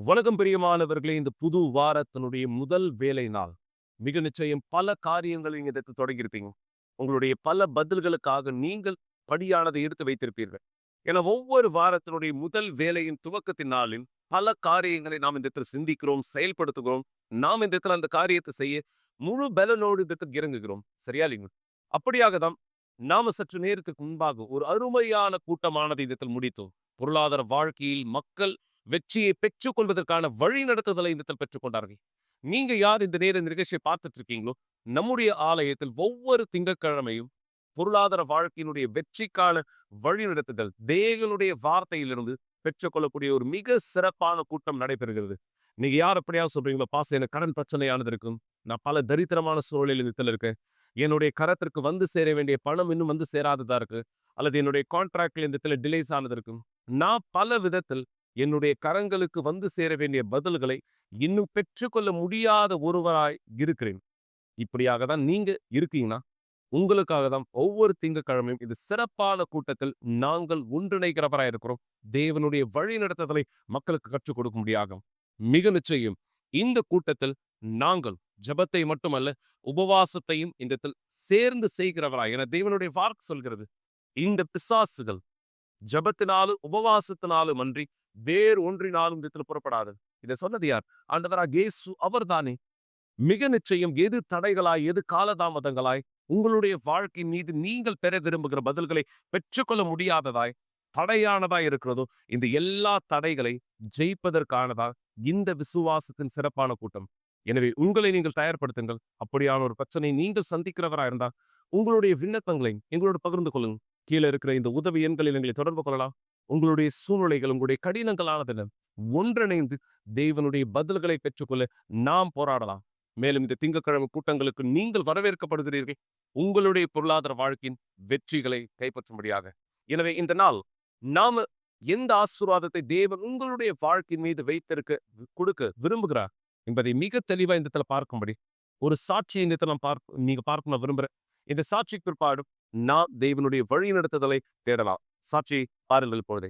வணக்கம் பிரியமானவர்களே, இந்த புது வாரத்தினுடைய முதல் வேலை நாள். மிக நிச்சயம் பல காரியங்களை நீங்க எடுத்து தொடங்கியிருப்பீங்க. உங்களுடைய பல பதில்களுக்காக நீங்கள் படியானதை எடுத்து வைத்திருப்பீர்கள். என ஒவ்வொரு வாரத்தினுடைய முதல் வேலையின் துவக்கத்தின் நாளில் பல காரியங்களை நாம் இந்த இடத்துல சிந்திக்கிறோம், செயல்படுத்துகிறோம். நாம் இந்த இடத்துல அந்த காரியத்தை செய்ய முழு பலனோடு இந்த இடத்துக்கு இறங்குகிறோம். சரியா இல்லைங்க? அப்படியாக தான் நாம சற்று நேரத்துக்கு முன்பாக ஒரு அருமையான கூட்டமானது இந்த இடத்தில் முடித்தோம். பொருளாதார வாழ்க்கையில் மக்கள் வெற்றியை பெற்றுக் கொள்வதற்கான வழி நடத்துதலை இந்த இடத்தில் பெற்றுக் கொண்டார்கள். நீங்க யார் இந்த நேர நிகழ்ச்சியை பார்த்துட்டு இருக்கீங்களோ, நம்முடைய ஆலயத்தில் ஒவ்வொரு திங்கட்கிழமையும் பொருளாதார வாழ்க்கையினுடைய வெற்றிக்கான வழி நடத்துதல் தேவனுடைய வார்த்தையிலிருந்து பெற்றுக்கொள்ளக்கூடிய ஒரு மிக சிறப்பான கூட்டம் நடைபெறுகிறது. நீங்க யார் எப்படியாவது சொல்றீங்களோ, பாச எனக்கு கடன் பிரச்சனையானது இருக்கும், நான் பல தரித்திரமான சூழலில் இந்த இருக்கேன், என்னுடைய கரத்திற்கு வந்து சேர வேண்டிய பணம் இன்னும் வந்து சேராததா இருக்கு, அல்லது என்னுடைய கான்ட்ராக்ட்ல இந்த இடத்துல டிலேஸ் ஆனது இருக்கும். நான் பல விதத்தில் என்னுடைய கரங்களுக்கு வந்து சேர வேண்டிய பதில்களை இன்னும் பெற்றுக்கொள்ள முடியாத ஒருவராய் இருக்கிறேன். இப்படியாக தான் நீங்க இருக்கீங்கன்னா, உங்களுக்காக தான் ஒவ்வொரு திங்கட்கிழமையும் இது சிறப்பான கூட்டத்தில் நாங்கள் ஒன்றிணைக்கிறவராய் இருக்கிறோம். தேவனுடைய வழி நடத்துதலை மக்களுக்கு கற்றுக் கொடுக்க முடியாகும். மிக நிச்சயம் இந்த கூட்டத்தில் நாங்கள் ஜபத்தை மட்டுமல்ல, உபவாசத்தையும் இந்த சேர்ந்து செய்கிறவராய் என தேவனுடைய வார்த்தை சொல்கிறது. இந்த பிசாசுகள் ஜபத்தினாலும் உபவாசத்தினாலும் அன்றி வேறு ஒன்றினாலும் விதத்தில் புறப்படாது. இதை சொன்னது யார்? ஆண்டவராகிய இயேசு அவர்தானே. மிக நிச்சயம் எது தடைகளாய், எது காலதாமதங்களாய் உங்களுடைய வாழ்க்கை மீது நீங்கள் பெற விரும்புகிற பதில்களை பெற்றுக்கொள்ள முடியாததாய், தடையானதாய் இருக்கிறதோ, இந்த எல்லா தடைகளை ஜெயிப்பதற்கானதா இந்த விசுவாசத்தின் சிறப்பான கூட்டம். எனவே உங்களை நீங்கள் தயார்படுத்துங்கள். அப்படியான ஒரு பிரச்சனை நீங்கள் சந்திக்கிறவராக இருந்தால் உங்களுடைய விண்ணப்பங்களை எங்களோடு பகிர்ந்து கொள்ளுங்கள். கீழே இருக்கிற இந்த உதவி எண்களில் எங்களை தொடர்பு கொள்ளலாம். உங்களுடைய சூழ்நிலைகள், உங்களுடைய கடினங்களானதென ஒன்றிணைந்து தேவனுடைய பதில்களை பெற்றுக்கொள்ள நாம் போராடலாம். மேலும் இந்த திங்கட்கிழமை கூட்டங்களுக்கு நீங்கள் வரவேற்கப்படுகிறீர்கள், உங்களுடைய பொருளாதார வாழ்க்கையின் வெற்றிகளை கைப்பற்றும்படியாக. எனவே இந்த நாள் நாம எந்த ஆசீர்வாதத்தை தேவன் உங்களுடைய வாழ்க்கையின் மீது வைத்திருக்க கொடுக்க விரும்புகிறார் என்பதை மிக தெளிவா இந்த இடத்துல பார்க்கும்படி ஒரு சாட்சியை இந்த இடத்துல நீங்க பார்க்க விரும்புறேன். இந்த சாட்சி பிற்பாடு நான் தேவனுடைய வழி நடத்துதலை தேடலாம். சாட்சி பாருங்கள் பொழுதை.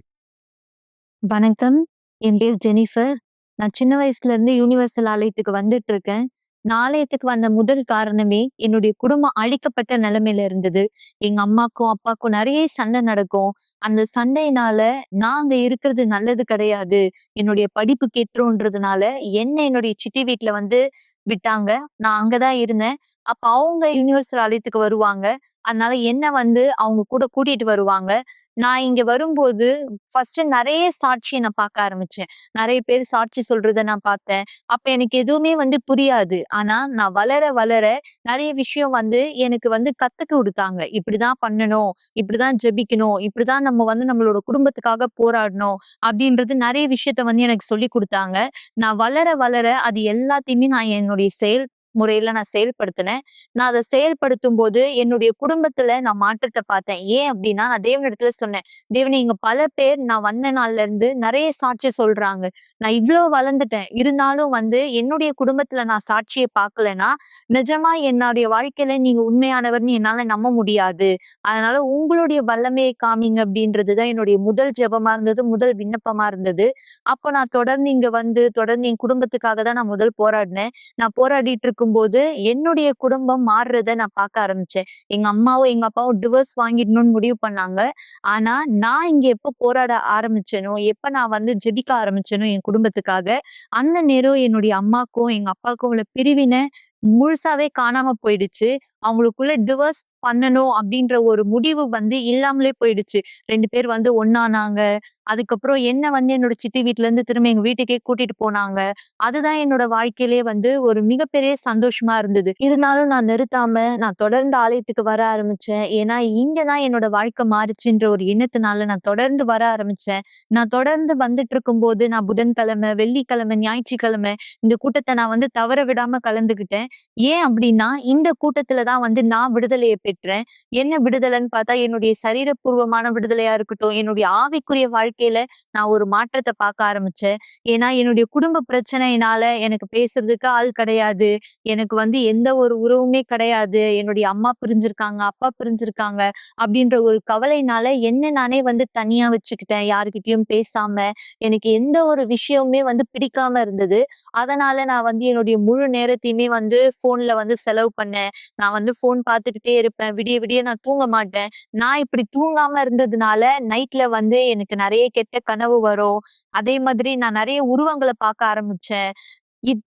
வணக்கம், என் பேர் ஜெனிஃபர். நான் சின்ன வயசுல இருந்து யூனிவர்சல் ஆலயத்துக்கு வந்துட்டு இருக்கேன். நான் ஆலயத்துக்கு வந்த முதல் காரணமே என்னுடைய குடும்பம் அழிக்கப்பட்ட நிலைமையில இருந்தது. எங்க அம்மாக்கும் அப்பாக்கும் நிறைய சண்டை நடக்கும். அந்த சண்டையினால நான் அங்க இருக்கிறது நல்லது கிடையாது, என்னுடைய படிப்பு கெட்டுன்றதுனால என்னுடைய சித்தி வீட்டுல விட்டாங்க. நான் அங்கதான் இருந்தேன். அப்ப அவங்க யூனிவர்சல் ஆலயத்துக்கு வருவாங்க. அதனால என்ன அவங்க கூட கூட்டிட்டு வருவாங்க. நான் இங்க வரும்போது ஃபர்ஸ்ட் நிறைய சாட்சியை நான் பார்க்க ஆரம்பிச்சேன். நிறைய பேர் சாட்சி சொல்றத நான் பார்த்தேன். அப்ப எனக்கு எதுவுமே புரியாது. ஆனா நான் வளர வளர நிறைய விஷயம் எனக்கு கத்துக்க கொடுத்தாங்க. இப்படிதான் பண்ணணும், இப்படிதான் ஜெபிக்கணும், இப்படிதான் நம்ம நம்மளோட குடும்பத்துக்காக போராடணும் அப்படின்றது நிறைய விஷயத்த எனக்கு சொல்லி கொடுத்தாங்க. நான் வளர வளர அது எல்லாத்தையுமே நான் என்னுடைய முறையில நான் செயல்படுத்தினேன். நான் அதை செயல்படுத்தும் போது என்னுடைய குடும்பத்துல நான் மாற்றத்தை பார்த்தேன். ஏன் அப்படின்னா, நான் தேவனிடத்துல சொன்னேன், தேவனே இங்க பல பேர் நான் வந்த நாள்ல இருந்து நிறைய சாட்சி சொல்றாங்க. நான் இவ்வளவு வளர்ந்துட்டேன், இருந்தாலும் என்னுடைய குடும்பத்துல நான் சாட்சியை பார்க்கலன்னா நிஜமா என்னுடைய வாழ்க்கையில நீங்க உண்மையானவர்னு என்னால நம்ப முடியாது. அதனால உங்களுடைய வல்லமையை காமிங்க அப்படின்றதுதான் என்னுடைய முதல் ஜெபமா இருந்தது, முதல் விண்ணப்பமா இருந்தது. அப்போ நான் தொடர்ந்து இங்க தொடர்ந்து என் குடும்பத்துக்காக தான் நான் முதல் போராடினேன். நான் போராடிட்டு இருக்கும்போது என்னுடைய குடும்பம் மாறுறத நான் பார்க்க ஆரம்பிச்சேன். எங்க அம்மாவும் எங்க அப்பாவும் டிவோர்ஸ் வாங்கிடணும்னு முடிவு பண்ணாங்க. ஆனா நான் இங்க எப்ப போராட ஆரம்பிச்சேனோ, எப்ப நான் ஜெபிக்க ஆரம்பிச்சேனோ என் குடும்பத்துக்காக, அந்த நேரம் என்னுடைய அம்மாக்கும் எங்க அப்பாவுக்கும் உள்ள பிரிவினை முழுசாவே காணாம போயிடுச்சு. அவங்களுக்குள்ள டிவோர்ஸ் பண்ணணும் அப்படின்ற ஒரு முடிவு இல்லாமலே போயிடுச்சு. 2 பேர் ஒண்ணானாங்க. அதுக்கப்புறம் என்ன என்னோட சித்தி வீட்டுல இருந்து திரும்ப எங்க வீட்டுக்கே கூட்டிட்டு போனாங்க. அதுதான் என்னோட வாழ்க்கையிலேயே ஒரு மிகப்பெரிய சந்தோஷமா இருந்தது. இருந்தாலும் நான் நிறுத்தாம நான் தொடர்ந்து ஆலயத்துக்கு வர ஆரம்பிச்சேன். ஏன்னா இங்கதான் என்னோட வாழ்க்கை மாறுச்சுன்ற ஒரு எண்ணத்தினால நான் தொடர்ந்து வர ஆரம்பிச்சேன். நான் தொடர்ந்து வந்துட்டு இருக்கும்போது நான் புதன்கிழமை, வெள்ளிக்கிழமை, ஞாயிற்றுக்கிழமை இந்த கூட்டத்தை நான் தவற விடாம கலந்துகிட்டேன். ஏன் அப்படின்னா, இந்த கூட்டத்துல தான் தான் வந்து நான் விடுதலையை பெற்றேன். என்ன விடுதலைன்னு பார்த்தா, என்னுடைய சரீரப்பூர்வமான விடுதலையா இருக்கட்டும், என்னுடைய ஆவிக்குரிய வாழ்க்கையில நான் ஒரு மாற்றத்த பார்க்க ஆரம்பிச்சேன். ஏன்னா, என்னுடைய குடும்ப பிரச்சனையினால எனக்கு பேசுறதுக்கு ஆள் கிடையாது. எனக்கு வந்து எந்த ஒரு உறவுமே கிடையாது. என்னுடைய அம்மா பிரிஞ்சிருக்காங்க, அப்பா பிரிஞ்சிருக்காங்க அப்படின்ற ஒரு கவலையினால என்ன நானே வந்து தனியா வச்சுக்கிட்டேன். யார்கிட்டயும் பேசாம, எனக்கு எந்த ஒரு விஷயமுமே வந்து பிடிக்காம இருந்தது. அதனால நான் வந்து என்னுடைய முழு நேரத்தையுமே வந்து ஃபோன்ல வந்து செலவு பண்ணேன். நான் வந்து ஃபோன் பார்த்துக்கிட்டே இருப்பேன். விடிய விடிய நான் தூங்க மாட்டேன். நான் இப்படி தூங்காம இருந்ததுனால, நைட்ல வந்து எனக்கு நெறைய கெட்ட கனவு வரும். அதே மாதிரி நான் நெறைய உருவங்கள பார்க்க ஆரம்பிச்சேன். இத்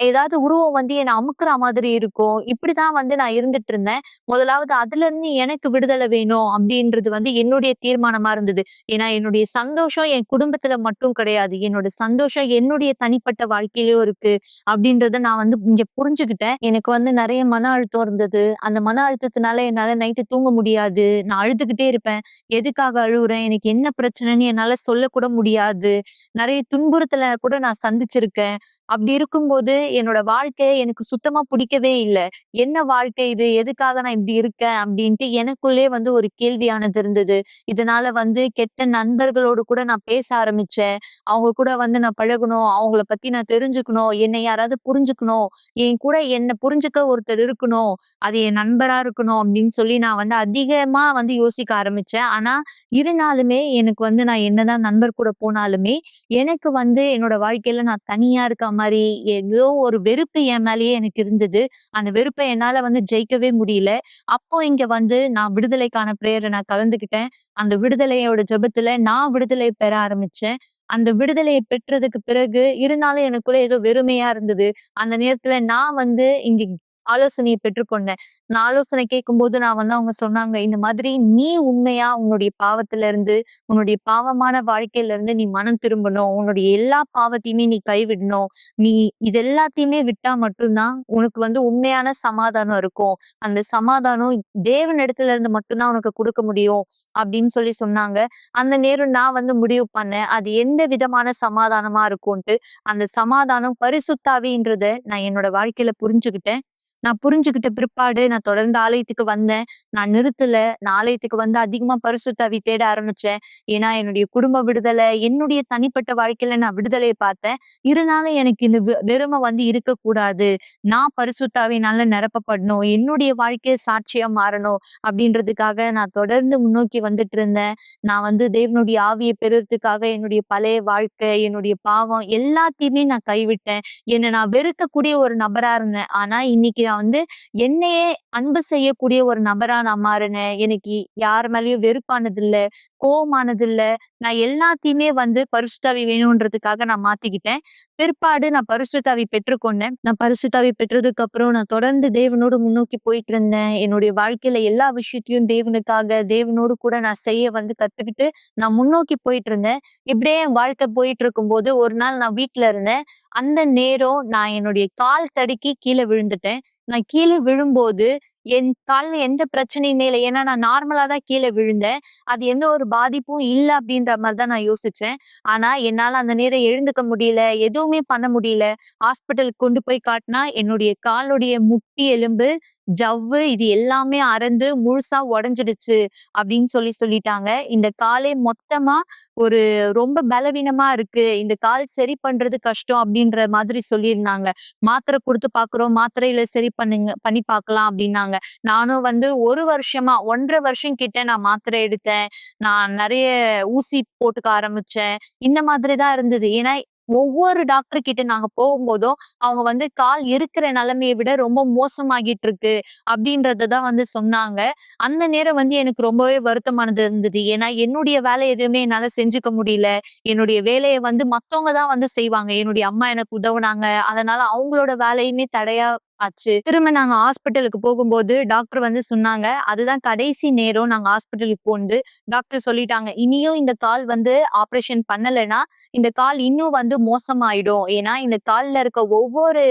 ஏதாவது உருவம் வந்து என்ன அமுக்குற மாதிரி இருக்கும். இப்படிதான் வந்து நான் இருந்துட்டு இருந்தேன். முதலாவது அதிலிருந்து எனக்கு விடுதலை வேணும் அப்படின்றது வந்து என்னுடைய தீர்மானமா இருந்தது. ஏன்னா என்னுடைய சந்தோஷம் என் குடும்பத்துல மட்டும் கிடையாது. என்னோட சந்தோஷம் என்னுடைய தனிப்பட்ட வாழ்க்கையிலயும் இருக்கு. அப்படின்றத நான் வந்து இங்க புரிஞ்சுகிட்டேன். எனக்கு வந்து நெறைய மன அழுத்தம் இருந்தது. அந்த மன அழுத்தத்தினால என்னால நைட்டு தூங்க முடியாது. நான் அழுதுகிட்டே இருப்பேன். எதுக்காக அழுவுறேன்? எனக்கு என்ன பிரச்சனைன்னு என்னால சொல்லக்கூட முடியாது. நெறைய துன்புறுத்தல கூட நான் சந்திச்சிருக்கேன். அப்படி இருக்கும்போது என்னோட வாழ்க்கை எனக்கு சுத்தமா பிடிக்கவே இல்ல. என்ன வாழ்க்கை இது? எதுக்காக நான் இப்படி இருக்கேன்? அப்படின்ட்டு எனக்குள்ளே வந்து ஒரு கேள்வியானது இருந்தது. இதனால வந்து கெட்ட நண்பர்களோடு கூட நான் பேச ஆரம்பிச்சேன். அவங்க கூட வந்து நான் பழகணும். அவங்கள பத்தி நான் தெரிஞ்சுக்கணும். என்னை யாராவது புரிஞ்சுக்கணும். என் கூட என்ன புரிஞ்சுக்க ஒருத்தர் இருக்கணும். அது என் நண்பரா இருக்கணும் அப்படின்னு சொல்லி நான் வந்து அதிகமா வந்து யோசிக்க ஆரம்பிச்சேன். ஆனா, இருந்தாலுமே எனக்கு வந்து நான் என்னதான் நண்பர் கூட போனாலுமே, எனக்கு வந்து என்னோட வாழ்க்கையில நான் தனியா இருக்க மாரி ஏதோ ஒரு வெறுப்பு என் மேலேயே எனக்கு இருந்தது. அந்த வெறுப்ப என்னால வந்து ஜெயிக்கவே முடியல. அப்போ இங்க வந்து நான் விடுதலைக்கான பிரேயர்ல நான் கலந்துக்கிட்டேன். அந்த விடுதலையோட ஜெபத்துல நான் விடுதலை பெற ஆரம்பிச்சேன். அந்த விடுதலைய பெற்றதுக்கு பிறகு இருந்தாலும் எனக்குள்ள ஏதோ வெறுமையா இருந்தது. அந்த நேரத்துல நான் வந்து இங்க ஆலோசனைய பெற்றுக்கொண்டேன். நான் ஆலோசனை கேட்கும்போது நான் வந்து அவங்க சொன்னாங்க, "இந்த மாதிரி நீ உண்மையா உன்னுடைய பாவத்துல இருந்து, உன்னுடைய பாவமான வாழ்க்கையில இருந்து நீ மனம் திரும்பணும். உன்னுடைய எல்லா பாவத்தையுமே நீ கைவிடணும். நீ இது எல்லாத்தையுமே விட்டா மட்டும் தான் உனக்கு வந்து உண்மையான சமாதானம் இருக்கும். அந்த சமாதானம் தேவனிடத்துல இருந்து மட்டும் தான் உனக்கு குடுக்க முடியும்." அப்படின்னு சொல்லி சொன்னாங்க. அந்த நேரம் நான் வந்து முடிவு பண்ணேன். அது எந்த விதமான சமாதானமா இருக்கும்ன்ட்டு. அந்த சமாதானம் பரிசுத்த ஆவின்றத நான் என்னோட வாழ்க்கையில புரிஞ்சுகிட்டேன். நான் புரிஞ்சுகிட்ட பிற்பாடு நான் தொடர்ந்து ஆலயத்துக்கு வந்தேன். நான் நிறுத்தல. நான் ஆலயத்துக்கு வந்து அதிகமா பரிசுத்த ஆவி தேட ஆரம்பிச்சேன். ஏன்னா என்னுடைய குடும்ப விடுதலை, என்னுடைய தனிப்பட்ட வாழ்க்கையில நான் விடுதலைய பார்த்தேன். இருந்தாலும் எனக்கு இந்த வெறும வந்து இருக்கக்கூடாது. நான் பரிசுத்த ஆவியினால நிரப்பப்படணும். என்னுடைய வாழ்க்கை சாட்சியா மாறணும் அப்படின்றதுக்காக நான் தொடர்ந்து முன்னோக்கி வந்துட்டு இருந்தேன். நான் வந்து தேவனுடைய ஆவிய பெறுறதுக்காக என்னுடைய பழைய வாழ்க்கை, என்னுடைய பாவம் எல்லாத்தையுமே நான் கைவிட்டேன். என்ன நான் வெறுக்கக்கூடிய ஒரு நபரா இருந்தேன். ஆனா இன்னைக்கு நான் வந்து என்னையே அன்பு செய்யக்கூடிய ஒரு நபரா நான் மாறினேன். எனக்கு யார் மேலயும் வெறுப்பானது இல்ல, கோவமானது இல்ல. நான் எல்லாத்தையுமே வந்து பரிசுத்த ஆவி வேணுன்றதுக்காக நான் மாத்திக்கிட்டேன். பிற்பாடு நான் பரிசுத்த ஆவி பெற்றுக்கொண்டேன். நான் பரிசுத்த ஆவி பெற்றதுக்கு அப்புறம் நான் தொடர்ந்து தேவனோடு முன்னோக்கி போயிட்டு இருந்தேன். என்னுடைய வாழ்க்கையில எல்லா விஷயத்தையும் தேவனுக்காக, தேவனோடு கூட நான் செய்ய வந்து கத்துக்கிட்டு நான் முன்னோக்கி போயிட்டு இருந்தேன். இப்படியே என் வாழ்க்கை போயிட்டு இருக்கும்போது ஒரு நாள் நான் வீட்ல இருந்தேன். அந்த நேரம் நான் என்னுடைய கால் தடுக்கி கீழ விழுந்துட்டேன். நான் கீழ விழும்போது என் கால்ல எந்த பிரச்சனையுமே இல்ல. ஏன்னா நான் நார்மலா தான் கீழ விழுந்தேன். அது எந்த ஒரு பாதிப்பும் இல்ல அப்படின்ற மாரி தான் நான் யோசிச்சேன். ஆனா என்னால அந்த நேரம் எழுந்துக்க முடியல. எதுவுமே பண்ண முடியல. ஹாஸ்பிட்டலுக்கு கொண்டு போய் காட்டுனா என்னுடைய காலுடைய முட்டி எலும்பு, ஜவ்வு இது எல்லாமே அறுந்து முழுசா உடைஞ்சிடுச்சு அப்படின்னு சொல்லிட்டாங்க. இந்த காலே மொத்தமா ஒரு ரொம்ப பலவீனமா இருக்கு. இந்த கால் சரி பண்றது கஷ்டம் அப்படின்ற மாதிரி சொல்லியிருந்தாங்க. மாத்திரை குடுத்து பார்க்குறோம். மாத்திரையில சரி பண்ணி பார்க்கலாம் அப்படின்னாங்க. நானும் வந்து 1 வருஷமா 1 1/2 வருஷம் கிட்ட நான் மாத்திரை எடுத்தேன். நான் நெறைய ஊசி போட்டுக்க ஆரம்பிச்சேன். இந்த மாதிரி தான் இருந்தது. ஏன்னா ஒவ்வொரு டாக்டர் கிட்ட நாங்க போகும்போதும், அவங்க வந்து கால் இருக்கிற நிலைமைய விட ரொம்ப மோசமாகிட்டு இருக்கு அப்படின்றத தான் வந்து சொன்னாங்க. அந்த நேரம் வந்து எனக்கு ரொம்பவே வருத்தமானது இருந்தது. ஏன்னா என்னுடைய வேலை எதுவுமே என்னால செஞ்சுக்க முடியல. என்னுடைய வேலைய வந்து மத்தவங்க தான் வந்து செய்வாங்க. என்னுடைய அம்மா எனக்கு உதவுனாங்க. அதனால அவங்களோட வேலையுமே தடையா ஆச்சு. திரும்ப நாங்க ஹாஸ்பிட்டலுக்கு போகும்போது டாக்டர் வந்து சொன்னாங்க, அதுதான் கடைசி நேரம் நாங்க ஹாஸ்பிட்டலுக்கு போனது. டாக்டர் சொல்லிட்டாங்க, "இனியும் இந்த கால் வந்து ஆப்பரேஷன் பண்ணலைன்னா, இந்த கால் இன்னும் வந்து மோசமாயிடும். ஏன்னா இந்த கால்ல இருக்க ஒவ்வொரு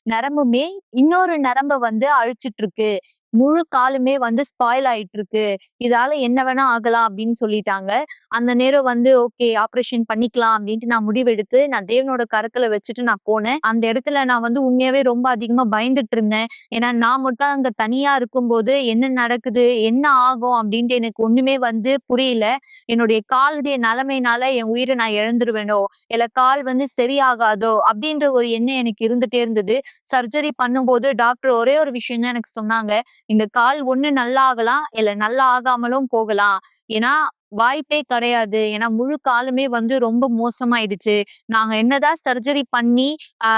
நரம்புமே இன்னொரு நரம்ப வந்து அழிச்சிட்டு இருக்கு. முழு காலுமே வந்து ஸ்பாயில் ஆயிட்டு இருக்கு. இதால என்ன வேணா ஆகலாம் அப்படின்னு சொல்லிட்டாங்க. அந்த நேரம் வந்து ஓகே ஆப்ரேஷன் பண்ணிக்கலாம் அப்படின்ட்டு நான் முடிவெடுத்து நான் தேவனோட கரத்துல வச்சுட்டு நான் போனேன். அந்த இடத்துல நான் வந்து உண்மையாவே ரொம்ப அதிகமா பயந்துட்டு இருந்தேன். ஏன்னா நான் மட்டும் அங்க தனியா இருக்கும்போது என்ன நடக்குது? என்ன ஆகும்? அப்படின்ட்டு எனக்கு ஒண்ணுமே வந்து புரியல. என்னுடைய காலுடைய நிலைமையினால என் உயிர நான் இழந்துருவேனோ! இல்ல கால் வந்து சரியாகாதோ! அப்டின்ற ஒரு எண்ணம் எனக்கு இருந்துட்டே இருந்தது. சர்ஜரி பண்ணும்போது டாக்டர் ஒரே ஒரு விஷயம் தான் எனக்கு சொன்னாங்க. இந்த கால் ஒண்ணு நல்லா ஆகலாம், இல்ல நல்லா ஆகாமலும் போகலாம். ஏன்னா, வாய்ப்பே கிடையாது. ஏன்னா, முழு காலுமே வந்து ரொம்ப மோசமாயிடுச்சு. நாங்க என்னதான் சர்ஜரி பண்ணி,